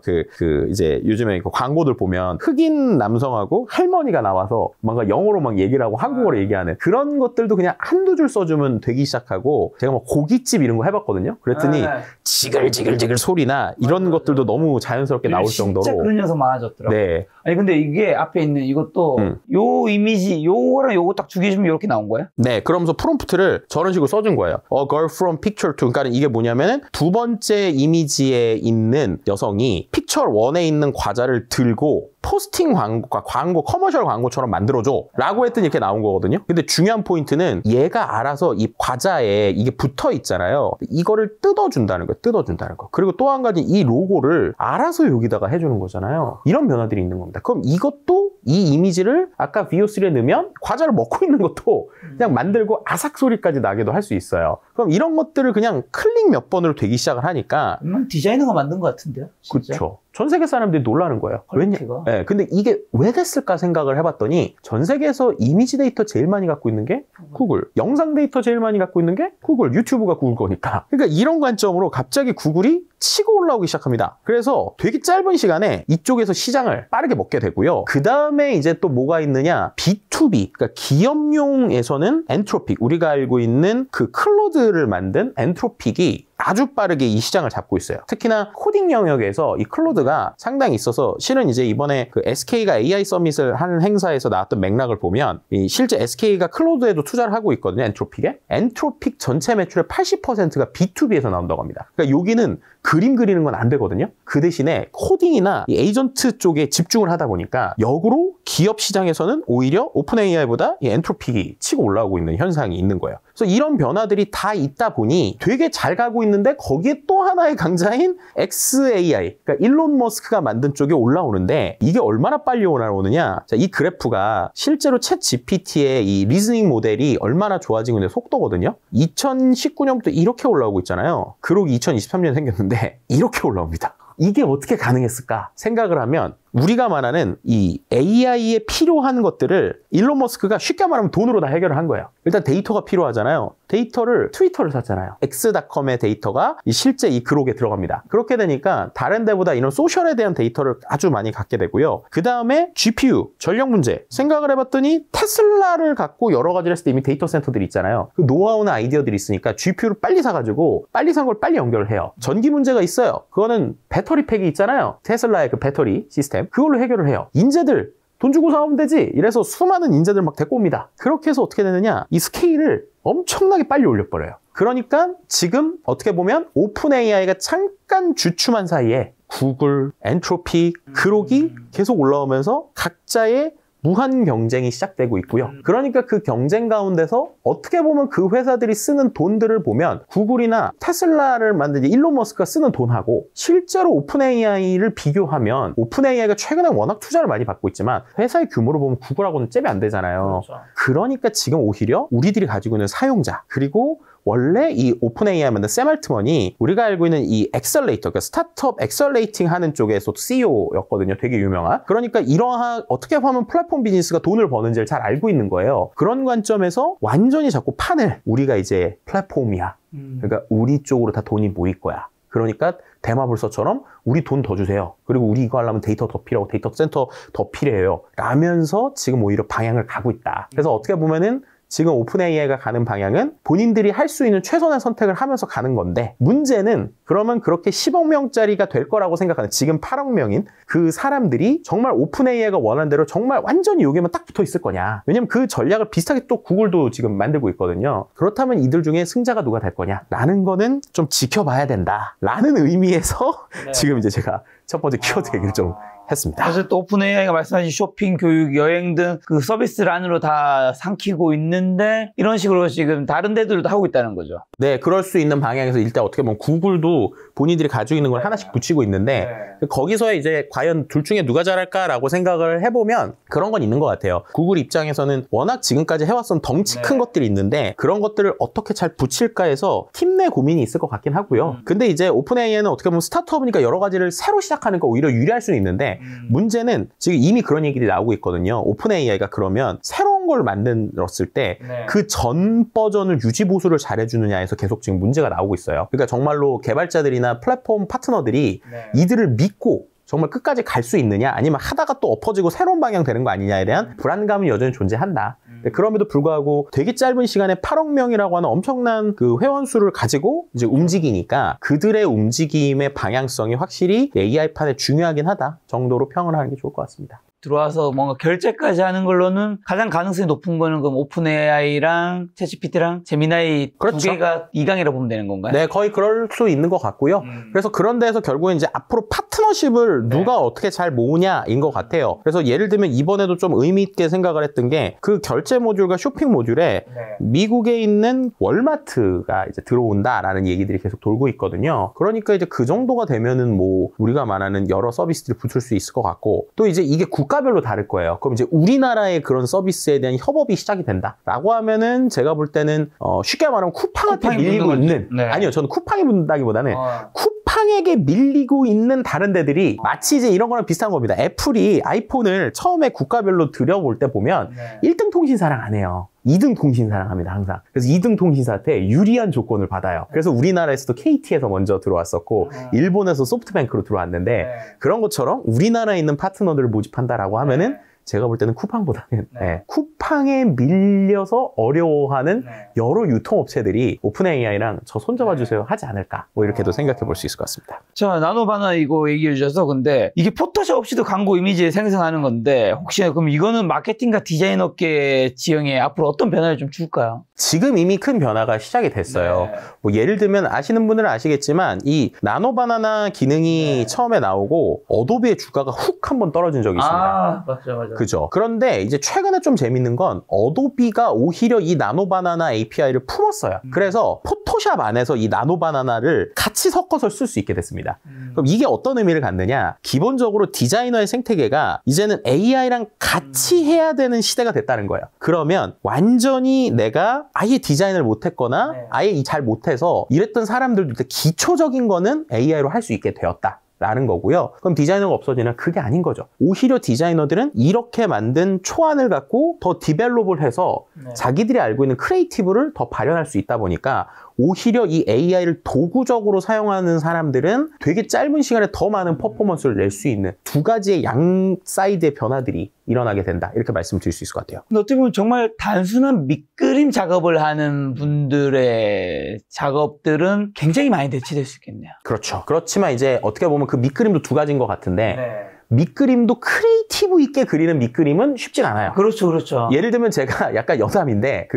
이제 요즘에 광고들 보면 흑인 남성하고 할머니가 나와서 뭔가 영어로 막 얘기를 하고 한국어로 얘기하는 그런 것들도 그냥 한두 줄 써주면 되기 시작하고 제가 뭐 고깃집 이런 거 해봤거든요. 그랬더니 지글지글지글 소리나 이런 것들도 너무 자연스럽게 나올 정도로 진짜 그런 녀석 많아졌더라고요. 네. 아니 근데 이게 앞에 있는 이것도 요 이미지 요거랑 요거 딱 두 개 주면 이렇게 나온 거예요? 네. 그러면서 프롬프트를 저런 식으로 써준 거예요. A girl from picture 2. 그러니까 이게 뭐냐면은 두 번째 이미지에 있는 여성이 픽처 1에 있는 과자를 들고 포스팅 광고, 커머셜 광고처럼 만들어줘 라고 했더니 이렇게 나온 거거든요. 근데 중요한 포인트는 얘가 알아서 이 과자에 이게 붙어 있잖아요. 이거를 뜯어준다는 거예요. 뜯어준다는 거. 그리고 또 한 가지 이 로고를 알아서 여기다가 해주는 거잖아요. 이런 변화들이 있는 겁니다. 그럼 이것도 이 이미지를 아까 VO3에 넣으면 과자를 먹고 있는 것도 그냥 만들고 아삭 소리까지 나게도 할 수 있어요. 그럼 이런 것들을 그냥 클릭 몇 번으로 되기 시작을 하니까 디자이너가 만든 것 같은데요? 그렇죠. 전 세계 사람들이 놀라는 거예요. 왜냐? 네, 근데 이게 왜 됐을까 생각을 해봤더니 전 세계에서 이미지 데이터 제일 많이 갖고 있는 게 구글, 영상 데이터 제일 많이 갖고 있는 게 구글, 유튜브가 구글 거니까. 그러니까 이런 관점으로 갑자기 구글이 치고 올라오기 시작합니다. 그래서 되게 짧은 시간에 이쪽에서 시장을 빠르게 먹게 되고요. 그 다음에 이제 또 뭐가 있느냐? B2B, 그러니까 기업용에서는 엔트로픽, 우리가 알고 있는 그 클로드를 만든 엔트로픽이 아주 빠르게 이 시장을 잡고 있어요. 특히나 코딩 영역에서 이 클로드가 상당히 있어서 실은 이제 이번에 그 SK가 AI 서밋을 하는 행사에서 나왔던 맥락을 보면 실제 SK가 클로드에도 투자를 하고 있거든요. 엔트로픽에. 엔트로픽 전체 매출의 80%가 B2B에서 나온다고 합니다. 그러니까 여기는 그림 그리는 건 안 되거든요. 그 대신에 코딩이나 이 에이전트 쪽에 집중을 하다 보니까 역으로 기업 시장에서는 오히려 오픈 AI보다 이 엔트로픽이 치고 올라오고 있는 현상이 있는 거예요. 그래서 이런 변화들이 다 있다 보니 되게 잘 가고 있는데 거기에 또 하나의 강자인 XAI, 그러니까 일론 머스크가 만든 쪽에 올라오는데 이게 얼마나 빨리 올라오느냐? 자, 이 그래프가 실제로 챗 GPT의 이 리즈닝 모델이 얼마나 좋아지고 있는 속도거든요. 2019년부터 이렇게 올라오고 있잖아요. 그러고 2023년 생겼는데 이렇게 올라옵니다. 이게 어떻게 가능했을까 생각을 하면 우리가 말하는 이 AI에 필요한 것들을 일론 머스크가 쉽게 말하면 돈으로 다 해결을 한 거예요. 일단 데이터가 필요하잖아요. 트위터를 샀잖아요. X.com의 데이터가 실제 이 그록에 들어갑니다. 그렇게 되니까 다른 데보다 이런 소셜에 대한 데이터를 아주 많이 갖게 되고요. 그 다음에 GPU, 전력 문제. 생각을 해봤더니 테슬라를 갖고 여러 가지를 했을 때 이미 데이터 센터들이 있잖아요. 그 노하우나 아이디어들이 있으니까 GPU를 빨리 사가지고 빨리 산 걸 빨리 연결을 해요. 전기 문제가 있어요. 그거는 배터리 팩이 있잖아요. 테슬라의 그 배터리 시스템. 그걸로 해결을 해요. 인재들. 돈 주고 사오면 되지. 이래서 수많은 인재들 막 데리고 옵니다. 그렇게 해서 어떻게 되느냐. 이 스케일을 엄청나게 빨리 올려버려요. 그러니까 지금 어떻게 보면 오픈 AI가 잠깐 주춤한 사이에 구글, 엔트로피, 그록이 계속 올라오면서 각자의 무한 경쟁이 시작되고 있고요. 그러니까 그 경쟁 가운데서 어떻게 보면 그 회사들이 쓰는 돈들을 보면 구글이나 테슬라를 만든 일론 머스크가 쓰는 돈하고 실제로 오픈 AI를 비교하면 오픈 AI가 최근에 워낙 투자를 많이 받고 있지만 회사의 규모로 보면 구글하고는 잽이 안 되잖아요. 그렇죠. 그러니까 지금 오히려 우리들이 가지고 있는 사용자 그리고 원래 이 오픈 AI 만든 샘 알트먼이 우리가 알고 있는 이 엑셀레이터, 그러니까 스타트업 엑셀레이팅 하는 쪽에서 CEO였거든요. 되게 유명한. 그러니까 이러한 어떻게 하면 플랫폼 비즈니스가 돈을 버는지를 잘 알고 있는 거예요. 그런 관점에서 완전히 자꾸 판을 우리가 이제 플랫폼이야. 그러니까 우리 쪽으로 다 돈이 모일 거야. 그러니까 대마불서처럼 우리 돈 더 주세요. 그리고 우리 이거 하려면 데이터 더 필요하고 데이터 센터 더 필요해요. 라면서 지금 오히려 방향을 가고 있다. 그래서 어떻게 보면은 지금 오픈 AI가 가는 방향은 본인들이 할 수 있는 최선의 선택을 하면서 가는 건데 문제는 그러면 그렇게 10억 명짜리가 될 거라고 생각하는 지금 8억 명인 그 사람들이 정말 오픈 AI가 원하는 대로 정말 완전히 여기에만 딱 붙어 있을 거냐. 왜냐면 그 전략을 비슷하게 또 구글도 지금 만들고 있거든요. 그렇다면 이들 중에 승자가 누가 될 거냐. 라는 거는 좀 지켜봐야 된다. 라는 의미에서 네. 지금 이제 제가 첫 번째 키워드 얘기를 좀 했습니다. 사실 또 오픈 AI가 말씀하신 쇼핑, 교육, 여행 등 그 서비스를 안으로 다 삼키고 있는데 이런 식으로 지금 다른 데들도 하고 있다는 거죠. 네, 그럴 수 있는 방향에서 일단 어떻게 보면 구글도 본인들이 가지고 있는 걸 하나씩 붙이고 있는데 거기서 이제 과연 둘 중에 누가 잘할까라고 생각을 해보면 그런 건 있는 것 같아요. 구글 입장에서는 워낙 지금까지 해왔던 덩치 큰 것들이 있는데 그런 것들을 어떻게 잘 붙일까 해서 팀 내 고민이 있을 것 같긴 하고요. 근데 이제 오픈 AI는 어떻게 보면 스타트업이니까 여러 가지를 새로 시작하는 거 오히려 유리할 수는 있는데 문제는 지금 이미 그런 얘기들이 나오고 있거든요. 오픈 AI가 그러면 새로운 걸 만들었을 때 그 전 버전을 유지 보수를 잘해주느냐에서 계속 지금 문제가 나오고 있어요. 그러니까 정말로 개발자들이나 플랫폼 파트너들이 이들을 믿고 정말 끝까지 갈 수 있느냐 아니면 하다가 또 엎어지고 새로운 방향 되는 거 아니냐에 대한 불안감은 여전히 존재한다. 그럼에도 불구하고 되게 짧은 시간에 8억 명이라고 하는 엄청난 그 회원 수를 가지고 이제 움직이니까 그들의 움직임의 방향성이 확실히 AI판에 중요하긴 하다 정도로 평을 하는 게 좋을 것 같습니다. 들어와서 뭔가 결제까지 하는 걸로는 가장 가능성이 높은 거는 그럼 오픈 AI랑 챗GPT랑 제미나이 그렇죠. 두 개가 2강이라고 보면 되는 건가요? 네, 거의 그럴 수 있는 것 같고요. 그래서 그런 데에서 결국엔 이제 앞으로 파트너십을 누가 어떻게 잘 모으냐인 것 같아요. 그래서 예를 들면 이번에도 좀 의미 있게 생각을 했던 게 그 결제 모듈과 쇼핑 모듈에 미국에 있는 월마트가 이제 들어온다라는 얘기들이 계속 돌고 있거든요. 그러니까 이제 그 정도가 되면은 뭐 우리가 말하는 여러 서비스들이 붙을 수 있을 것 같고 또 이제 이게 국가별로 다를 거예요. 그럼 이제 우리나라의 그런 서비스에 대한 협업이 시작이 된다라고 하면은 제가 볼 때는 쉽게 말하면 쿠팡한테 밀리고 있는 아니요, 저는 쿠팡이 붙는다기보다는 쿠팡에게 밀리고 있는 다른 데들이 마치 이제 이런 거랑 비슷한 겁니다. 애플이 아이폰을 처음에 국가별로 들여볼 때 보면 1등 통신사랑 안 해요. 2등 통신사랑 합니다, 항상. 그래서 2등 통신사한테 유리한 조건을 받아요. 그래서 우리나라에서도 KT에서 먼저 들어왔었고, 일본에서 소프트뱅크로 들어왔는데, 그런 것처럼 우리나라에 있는 파트너들을 모집한다라고 하면은, 제가 볼 때는 쿠팡보다는 쿠팡에 밀려서 어려워하는 여러 유통업체들이 오픈 AI랑 저 손잡아주세요 하지 않을까 뭐 이렇게도 생각해 볼 수 있을 것 같습니다. 자, 나노바나 이거 얘기해 주셔서 근데 이게 포토샵 없이도 광고 이미지 생성하는 건데 혹시 그럼 이거는 마케팅과 디자인 업계 지형에 앞으로 어떤 변화를 좀 줄까요? 지금 이미 큰 변화가 시작이 됐어요. 뭐 예를 들면 아시는 분들은 아시겠지만 이 나노바나나 기능이 처음에 나오고 어도비의 주가가 훅 한번 떨어진 적이 있습니다. 맞죠. 그죠. 그런데 이제 최근에 좀 재밌는 건 어도비가 오히려 이 나노바나나 API를 품었어요. 그래서 포토샵 안에서 이 나노바나나를 같이 섞어서 쓸 수 있게 됐습니다. 그럼 이게 어떤 의미를 갖느냐? 기본적으로 디자이너의 생태계가 이제는 AI랑 같이 해야 되는 시대가 됐다는 거예요. 그러면 완전히 내가 아예 디자인을 못했거나 아예 잘 못해서 이랬던 사람들도 기초적인 거는 AI로 할 수 있게 되었다. 라는 거고요. 그럼 디자이너가 없어지는 그게 아닌 거죠. 오히려 디자이너들은 이렇게 만든 초안을 갖고 더 디벨롭을 해서 자기들이 알고 있는 크리에이티브를 더 발현할 수 있다 보니까 오히려 이 AI를 도구적으로 사용하는 사람들은 되게 짧은 시간에 더 많은 퍼포먼스를 낼 수 있는 두 가지의 양 사이드의 변화들이 일어나게 된다. 이렇게 말씀드릴 수 있을 것 같아요. 근데 어떻게 보면 정말 단순한 밑그림 작업을 하는 분들의 작업들은 굉장히 많이 대체될 수 있겠네요. 그렇죠. 그렇지만 이제 어떻게 보면 그 밑그림도 두 가지인 것 같은데 밑그림도 크리에이티브 있게 그리는 밑그림은 쉽진 않아요. 그렇죠, 그렇죠. 예를 들면 제가 약간 여담인데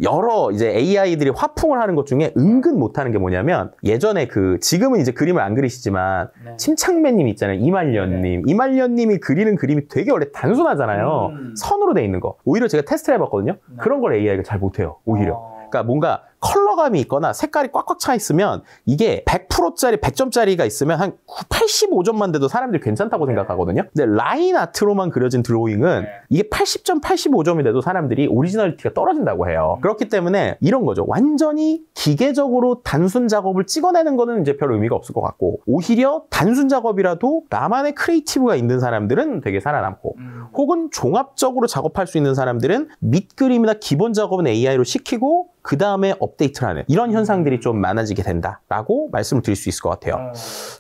여러 이제 AI들이 화풍을 하는 것 중에 은근 못하는 게 뭐냐면 예전에 지금은 이제 그림을 안 그리시지만 침착맨님 있잖아요. 이말년님. 이말년님이 그리는 그림이 되게 원래 단순하잖아요. 선으로 돼 있는 거. 오히려 제가 테스트를 해봤거든요. 그런 걸 AI가 잘 못해요. 오히려. 그러니까 뭔가 컬러감이 있거나 색깔이 꽉꽉 차 있으면 이게 100%짜리 100점짜리가 있으면 한 85점만 돼도 사람들이 괜찮다고 생각하거든요. 근데 라인 아트로만 그려진 드로잉은 이게 80점, 85점이 돼도 사람들이 오리지널리티가 떨어진다고 해요. 그렇기 때문에 이런 거죠. 완전히 기계적으로 단순 작업을 찍어내는 거는 이제 별 의미가 없을 것 같고 오히려 단순 작업이라도 나만의 크리에이티브가 있는 사람들은 되게 살아남고 혹은 종합적으로 작업할 수 있는 사람들은 밑그림이나 기본 작업은 AI로 시키고 그 다음에 업데이트를 하는 이런 현상들이 좀 많아지게 된다라고 말씀을 드릴 수 있을 것 같아요.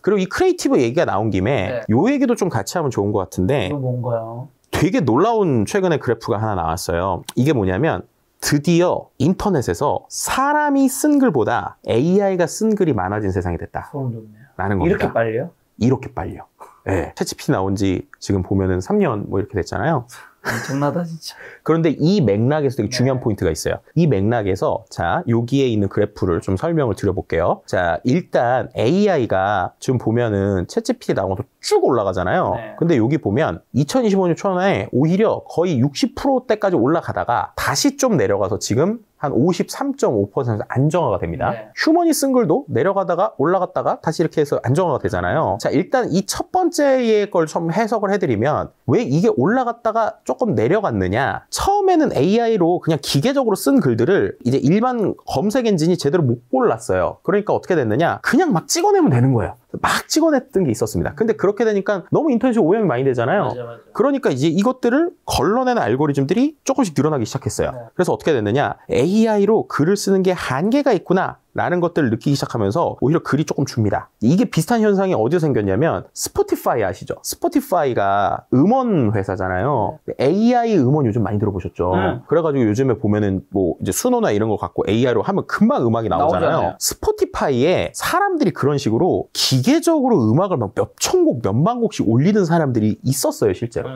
그리고 이 크리에이티브 얘기가 나온 김에 요 얘기도 좀 같이 하면 좋은 것 같은데 이거 뭔가요? 되게 놀라운 최근에 그래프가 하나 나왔어요. 이게 뭐냐면 드디어 인터넷에서 사람이 쓴 글보다 AI가 쓴 글이 많아진 세상이 됐다. 소름 돋네요. 라는 겁니다. 이렇게 빨리요? 이렇게 빨리요. 네. 챗GPT 나온 지 지금 보면은 3년 뭐 이렇게 됐잖아요. 엄청나다 진짜. 그런데 이 맥락에서 되게 중요한 포인트가 있어요. 이 맥락에서 자 여기에 있는 그래프를 좀 설명을 드려볼게요. 자 일단 AI가 지금 보면은 챗GPT 나온 것도 쭉 올라가잖아요. 근데 여기 보면 2025년 초반에 오히려 거의 60%대까지 올라가다가 다시 좀 내려가서 지금 한 53.5% 안정화가 됩니다. 휴먼이 쓴 글도 내려가다가 올라갔다가 다시 이렇게 해서 안정화가 되잖아요. 자 일단 이 첫 번째의 걸 좀 해석을 해드리면 왜 이게 올라갔다가 조금 내려갔느냐. 처음에는 AI로 그냥 기계적으로 쓴 글들을 이제 일반 검색 엔진이 제대로 못 골랐어요. 그러니까 어떻게 됐느냐. 그냥 막 찍어내면 되는 거예요. 막 찍어냈던 게 있었습니다. 근데 그렇게 되니까 너무 인터넷이 오염이 많이 되잖아요. 맞아. 그러니까 이제 이것들을 걸러내는 알고리즘들이 조금씩 늘어나기 시작했어요. 그래서 어떻게 됐느냐. AI로 글을 쓰는 게 한계가 있구나. 라는 것들을 느끼기 시작하면서 오히려 글이 조금 줍니다. 이게 비슷한 현상이 어디서 생겼냐면 스포티파이 아시죠? 스포티파이가 음원 회사잖아요. AI 음원 요즘 많이 들어보셨죠? 그래가지고 요즘에 보면은 뭐 이제 수노나 이런 거 갖고 AI로 하면 금방 음악이 나오잖아요. 스포티파이에 사람들이 그런 식으로 기계적으로 음악을 막 몇천 곡, 몇만 곡씩 올리는 사람들이 있었어요, 실제로.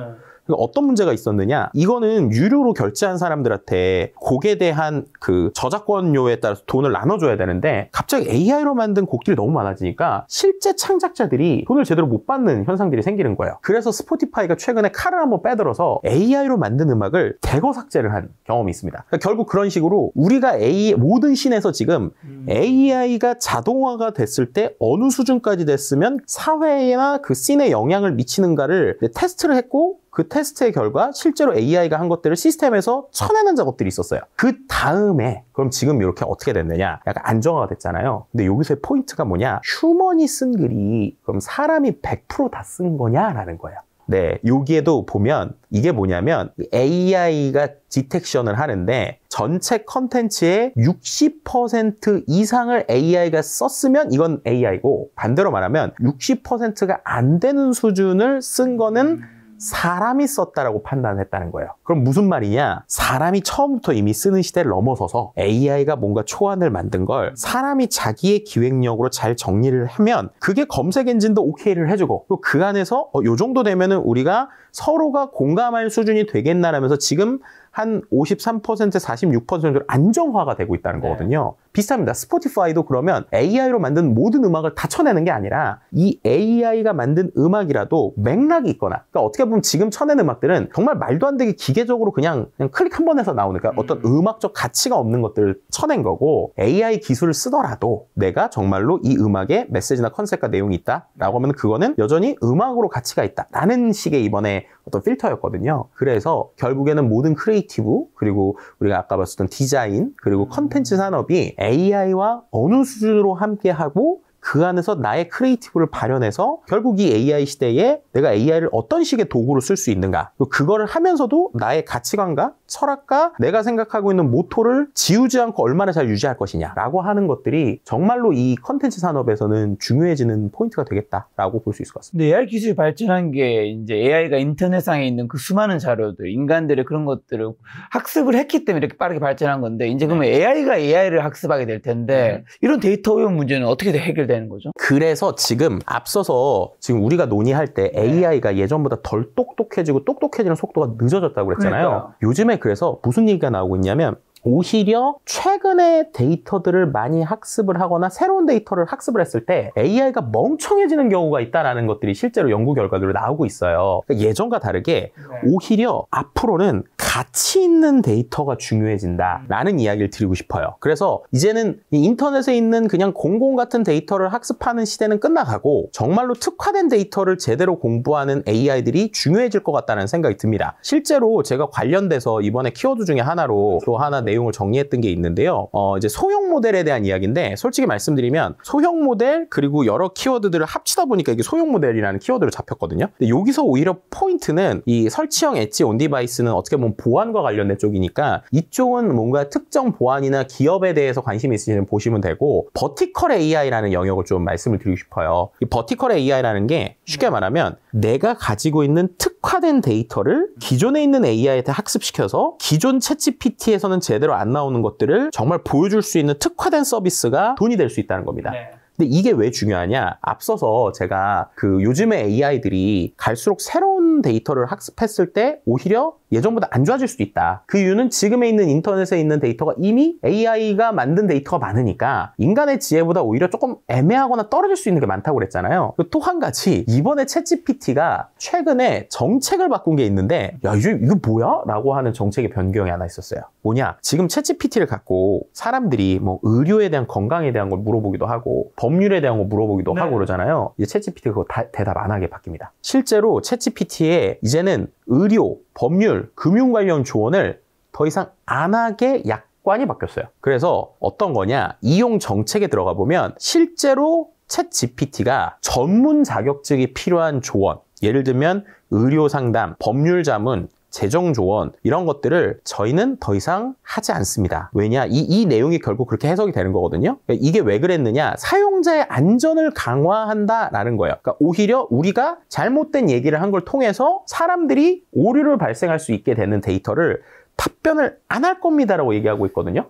어떤 문제가 있었느냐? 이거는 유료로 결제한 사람들한테 곡에 대한 그 저작권료에 따라서 돈을 나눠줘야 되는데 갑자기 AI로 만든 곡들이 너무 많아지니까 실제 창작자들이 돈을 제대로 못 받는 현상들이 생기는 거예요. 그래서 스포티파이가 최근에 칼을 한번 빼들어서 AI로 만든 음악을 대거 삭제를 한 경험이 있습니다. 그러니까 결국 그런 식으로 우리가 모든 씬에서 지금 AI가 자동화가 됐을 때 어느 수준까지 됐으면 사회나 그 씬에 영향을 미치는가를 테스트를 했고 그 테스트의 결과 실제로 AI가 한 것들을 시스템에서 쳐내는 작업들이 있었어요. 그 다음에 그럼 지금 이렇게 어떻게 됐느냐? 약간 안정화가 됐잖아요. 근데 여기서의 포인트가 뭐냐? 휴먼이 쓴 글이 그럼 사람이 100% 다 쓴 거냐라는 거예요. 네, 여기에도 보면 이게 뭐냐면 AI가 디텍션을 하는데 전체 컨텐츠의 60% 이상을 AI가 썼으면 이건 AI고 반대로 말하면 60%가 안 되는 수준을 쓴 거는 사람이 썼다라고 판단했다는 거예요. 그럼 무슨 말이냐? 사람이 처음부터 이미 쓰는 시대를 넘어서서 AI가 뭔가 초안을 만든 걸 사람이 자기의 기획력으로 잘 정리를 하면 그게 검색 엔진도 오케이를 해주고 또 그 안에서 요 정도 되면은 우리가 서로가 공감할 수준이 되겠나라면서 지금 한 53%, 46%로 안정화가 되고 있다는 거거든요. 비슷합니다. 스포티파이도 그러면 AI로 만든 모든 음악을 다 쳐내는 게 아니라 이 AI가 만든 음악이라도 맥락이 있거나 그러니까 어떻게 보면 지금 쳐낸 음악들은 정말 말도 안 되게 기계적으로 그냥 클릭 한 번 해서 나오는 그러니까 어떤 음악적 가치가 없는 것들을 쳐낸 거고 AI 기술을 쓰더라도 내가 정말로 이 음악에 메시지나 컨셉과 내용이 있다라고 하면 그거는 여전히 음악으로 가치가 있다라는 식의 이번에 어떤 필터였거든요. 그래서 결국에는 모든 크리에이티브 그리고 우리가 아까 봤었던 디자인 그리고 컨텐츠 산업이 AI와 어느 수준으로 함께하고 그 안에서 나의 크리에이티브를 발현해서 결국 이 AI 시대에 내가 AI를 어떤 식의 도구로 쓸 수 있는가, 그거를 하면서도 나의 가치관과 철학과 내가 생각하고 있는 모토를 지우지 않고 얼마나 잘 유지할 것이냐라고 하는 것들이 정말로 이 컨텐츠 산업에서는 중요해지는 포인트가 되겠다라고 볼 수 있을 것 같습니다. 근데 AI 기술이 발전한 게 이제 AI가 인터넷상에 있는 그 수많은 자료들, 인간들의 그런 것들을 학습을 했기 때문에 이렇게 빠르게 발전한 건데, 이제 그러면 AI가 AI를 학습하게 될 텐데 이런 데이터 오염 문제는 어떻게 해결되는 거죠? 그래서 지금 앞서서 지금 우리가 논의할 때 AI가 예전보다 덜 똑똑해지고 똑똑해지는 속도가 늦어졌다고 그랬잖아요. 그러니까요. 요즘에 그래서 무슨 얘기가 나오고 있냐면 오히려 최근에 데이터들을 많이 학습을 하거나 새로운 데이터를 학습을 했을 때 AI가 멍청해지는 경우가 있다는 것들이 실제로 연구 결과들로 나오고 있어요. 그러니까 예전과 다르게 오히려 앞으로는 가치 있는 데이터가 중요해진다라는 이야기를 드리고 싶어요. 그래서 이제는 이 인터넷에 있는 그냥 공공 같은 데이터를 학습하는 시대는 끝나가고 정말로 특화된 데이터를 제대로 공부하는 AI들이 중요해질 것 같다는 생각이 듭니다. 실제로 제가 관련돼서 이번에 키워드 중에 하나로 또 하나 내용을 정리했던 게 있는데요. 이제 소형 모델에 대한 이야기인데, 솔직히 말씀드리면 소형 모델 그리고 여러 키워드들을 합치다 보니까 이게 소형 모델이라는 키워드로 잡혔거든요. 근데 여기서 오히려 포인트는 이 설치형 엣지 온 디바이스는 어떻게 보면 보안과 관련된 쪽이니까 이쪽은 뭔가 특정 보안이나 기업에 대해서 관심이 있으시면 보시면 되고, 버티컬 AI라는 영역을 좀 말씀을 드리고 싶어요. 이 버티컬 AI라는 게 쉽게 말하면 내가 가지고 있는 특화된 데이터를 기존에 있는 AI한테 학습시켜서 기존 챗GPT에서는 제대로 안 나오는 것들을 정말 보여줄 수 있는 특화된 서비스가 돈이 될 수 있다는 겁니다. 네. 근데 이게 왜 중요하냐? 앞서서 제가 그 요즘에 AI들이 갈수록 새로운 데이터를 학습했을 때 오히려 예전보다 안 좋아질 수도 있다. 그 이유는 지금에 있는 인터넷에 있는 데이터가 이미 AI가 만든 데이터가 많으니까 인간의 지혜보다 오히려 조금 애매하거나 떨어질 수 있는 게 많다고 그랬잖아요. 또 한 가지, 이번에 챗GPT가 최근에 정책을 바꾼 게 있는데, 야, 이거 뭐야? 라고 하는 정책의 변경이 하나 있었어요. 뭐냐? 지금 챗GPT를 갖고 사람들이 뭐 의료에 대한, 건강에 대한 걸 물어보기도 하고 법률에 대한 거 물어보기도 하고 그러잖아요. 이제 챗GPT가 그거 대답 안 하게 바뀝니다. 실제로 챗GPT에 이제는 의료, 법률, 금융 관련 조언을 더 이상 안 하게 약관이 바뀌었어요. 그래서 어떤 거냐, 이용 정책에 들어가 보면 실제로 챗GPT가 전문 자격증이 필요한 조언, 예를 들면 의료 상담, 법률 자문, 재정 조언, 이런 것들을 저희는 더 이상 하지 않습니다. 왜냐? 이 내용이 결국 그렇게 해석이 되는 거거든요. 그러니까 이게 왜 그랬느냐? 사용자의 안전을 강화한다라는 거예요. 그러니까 오히려 우리가 잘못된 얘기를 한 걸 통해서 사람들이 오류를 발생할 수 있게 되는 데이터를 답변을 안 할 겁니다라고 얘기하고 있거든요.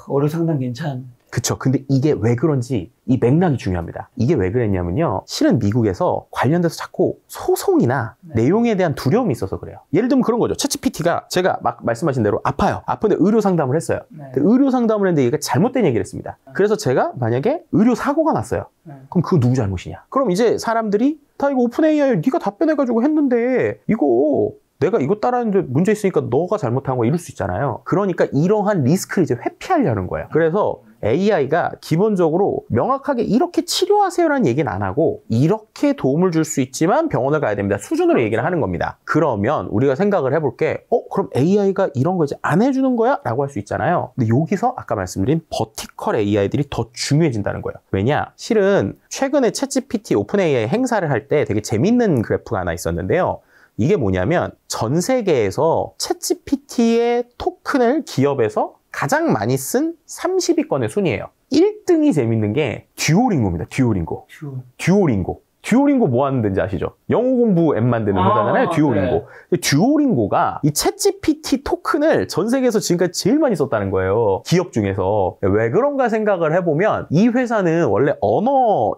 어려 상담 괜찮. 그쵸. 근데 이게 왜 그런지 이 맥락이 중요합니다. 이게 왜 그랬냐면요, 실은 미국에서 관련돼서 자꾸 소송이나 내용에 대한 두려움이 있어서 그래요. 예를 들면 그런 거죠. 챗GPT가 제가 막 말씀하신 대로 아파요. 아픈데 의료 상담을 했어요. 근데 의료 상담을 했는데 얘가 잘못된 얘기를 했습니다. 그래서 제가 만약에 의료 사고가 났어요. 그럼 그거 누구 잘못이냐? 그럼 이제 사람들이 다 이거 오픈 AI 네가 답변해가지고 했는데 이거 내가 이거 따라하는데 문제 있으니까 너가 잘못한 거 이럴 수 있잖아요. 그러니까 이러한 리스크를 이제 회피하려는 거예요. 그래서 AI가 기본적으로 명확하게 이렇게 치료하세요라는 얘기는 안 하고 이렇게 도움을 줄 수 있지만 병원을 가야 됩니다 수준으로 얘기를 하는 겁니다. 그러면 우리가 생각을 해볼 게 그럼 AI가 이런 거 이제 안 해주는 거야? 라고 할 수 있잖아요. 근데 여기서 아까 말씀드린 버티컬 AI들이 더 중요해진다는 거예요. 왜냐? 실은 최근에 챗GPT 오픈 AI 행사를 할 때 되게 재밌는 그래프가 하나 있었는데요. 이게 뭐냐면 전 세계에서 챗GPT의 토큰을 기업에서 가장 많이 쓴 30위권의 순위예요. 1등이 재밌는 게 듀오링고입니다. 듀오링고. 듀오링고 뭐 하는 데인지 아시죠? 영어 공부 앱 만드는 회사잖아요. 듀오링고. 네. 듀오링고가 이 챗GPT 토큰을 전 세계에서 지금까지 제일 많이 썼다는 거예요. 기업 중에서. 왜 그런가 생각을 해보면 이 회사는 원래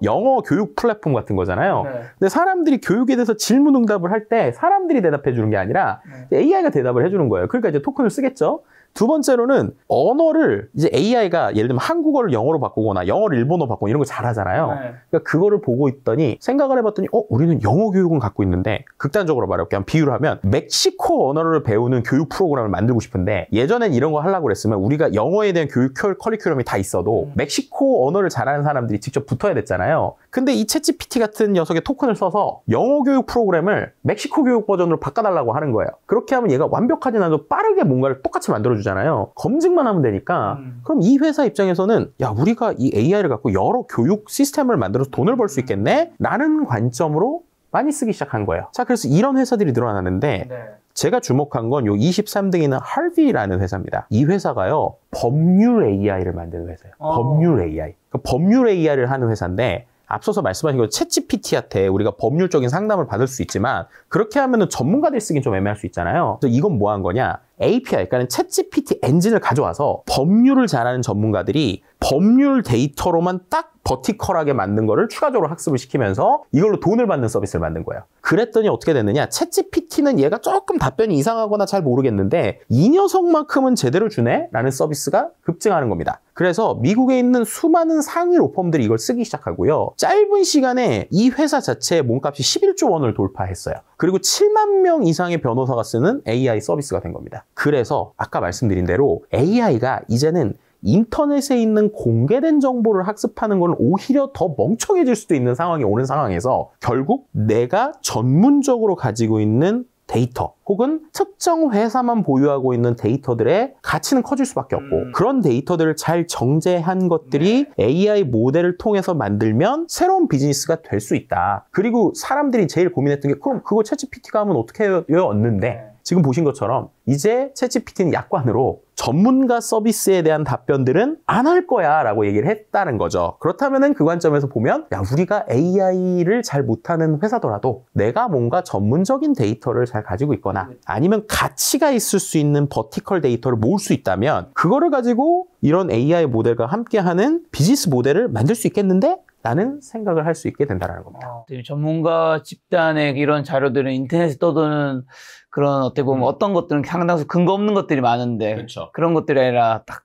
영어 교육 플랫폼 같은 거잖아요. 네. 근데 사람들이 교육에 대해서 질문 응답을 할 때 사람들이 대답해 주는 게 아니라 AI가 대답을 해주는 거예요. 그러니까 이제 토큰을 쓰겠죠. 두 번째로는 언어를 이제 AI가 예를 들면 한국어를 영어로 바꾸거나 영어를 일본어로 바꾸고 이런 거 잘하잖아요. 네. 그러니까 그거를 보고 있더니 생각을 해봤더니 우리는 영어 교육은 갖고 있는데, 극단적으로 말해볼게요. 비유를 하면 멕시코 언어를 배우는 교육 프로그램을 만들고 싶은데, 예전엔 이런 거 하려고 그랬으면 우리가 영어에 대한 교육 커리큘럼이 다 있어도 멕시코 언어를 잘하는 사람들이 직접 붙어야 됐잖아요. 근데 이 챗GPT 같은 녀석의 토큰을 써서 영어 교육 프로그램을 멕시코 교육 버전으로 바꿔달라고 하는 거예요. 그렇게 하면 얘가 완벽하진 않아도 빠르게 뭔가를 똑같이 만들어주잖아요. 주잖아요. 검증만 하면 되니까 그럼 이 회사 입장에서는 야, 우리가 이 AI를 갖고 여러 교육 시스템을 만들어서 돈을 벌 수 있겠네? 라는 관점으로 많이 쓰기 시작한 거예요. 자, 그래서 이런 회사들이 늘어나는데 제가 주목한 건 요 23등에 있는 할비라는 회사입니다. 이 회사가요, 법률 AI를 만드는 회사예요. 법률 AI. 그러니까 법률 AI를 하는 회사인데 앞서서 말씀하신 것처럼 챗GPT한테 우리가 법률적인 상담을 받을 수 있지만 그렇게 하면은 전문가들이 쓰긴 좀 애매할 수 있잖아요. 그래서 이건 뭐 한 거냐? API, 그러니까 챗GPT 엔진을 가져와서 법률을 잘하는 전문가들이 법률 데이터로만 딱 버티컬하게 만든 거를 추가적으로 학습을 시키면서 이걸로 돈을 받는 서비스를 만든 거예요. 그랬더니 어떻게 됐느냐? 챗GPT는 얘가 조금 답변이 이상하거나 잘 모르겠는데 이 녀석만큼은 제대로 주네? 라는 서비스가 급증하는 겁니다. 그래서 미국에 있는 수많은 상위 로펌들이 이걸 쓰기 시작하고요. 짧은 시간에 이 회사 자체의 몸값이 11조 원을 돌파했어요. 그리고 7만 명 이상의 변호사가 쓰는 AI 서비스가 된 겁니다. 그래서 아까 말씀드린 대로 AI가 이제는 인터넷에 있는 공개된 정보를 학습하는 건 오히려 더 멍청해질 수도 있는 상황이 오는 상황에서 결국 내가 전문적으로 가지고 있는 데이터 혹은 특정 회사만 보유하고 있는 데이터들의 가치는 커질 수밖에 없고 그런 데이터들을 잘 정제한 것들이 AI 모델을 통해서 만들면 새로운 비즈니스가 될 수 있다. 그리고 사람들이 제일 고민했던 게 그럼 그거 챗GPT가 하면 어떻게 해요? 였는데 지금 보신 것처럼 이제 챗GPT는 약관으로 전문가 서비스에 대한 답변들은 안 할 거야 라고 얘기를 했다는 거죠. 그렇다면 그 관점에서 보면 야, 우리가 AI를 잘 못하는 회사더라도 내가 뭔가 전문적인 데이터를 잘 가지고 있거나 아니면 가치가 있을 수 있는 버티컬 데이터를 모을 수 있다면 그거를 가지고 이런 AI 모델과 함께하는 비즈니스 모델을 만들 수 있겠는데? 라는 생각을 할 수 있게 된다는 겁니다. 전문가 집단의 이런 자료들은 인터넷에 떠도는 그런 어떻게 보면 어떤 것들은 상당수 근거 없는 것들이 많은데 그렇죠. 그런 것들이 아니라 딱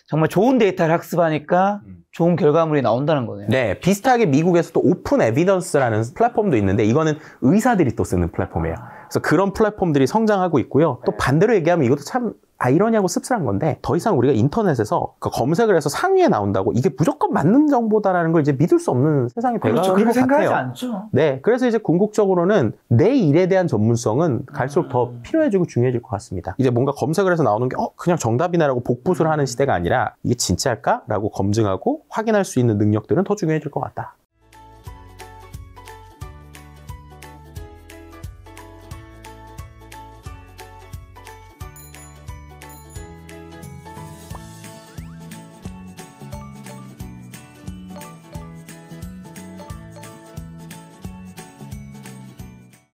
정말 좋은 데이터를 학습하니까 좋은 결과물이 나온다는 거네요. 네, 비슷하게 미국에서도 오픈 에비던스라는 플랫폼도 있는데 이거는 의사들이 또 쓰는 플랫폼이에요. 그래서 그런 플랫폼들이 성장하고 있고요. 또 반대로 얘기하면 이것도 참 아이러니하고 씁쓸한 건데 더 이상 우리가 인터넷에서 그 검색을 해서 상위에 나온다고 이게 무조건 맞는 정보다라는 걸 이제 믿을 수 없는 세상이 되는 것 같아요. 그렇게 생각하지 않죠. 네, 그래서 이제 궁극적으로는 내 일에 대한 전문성은 갈수록 더 필요해지고 중요해질 것 같습니다. 이제 뭔가 검색을 해서 나오는 게 그냥 정답이나라고 복붙을 하는 시대가 아니라 이게 진짜일까? 라고 검증하고 확인할 수 있는 능력들은 더 중요해질 것 같다.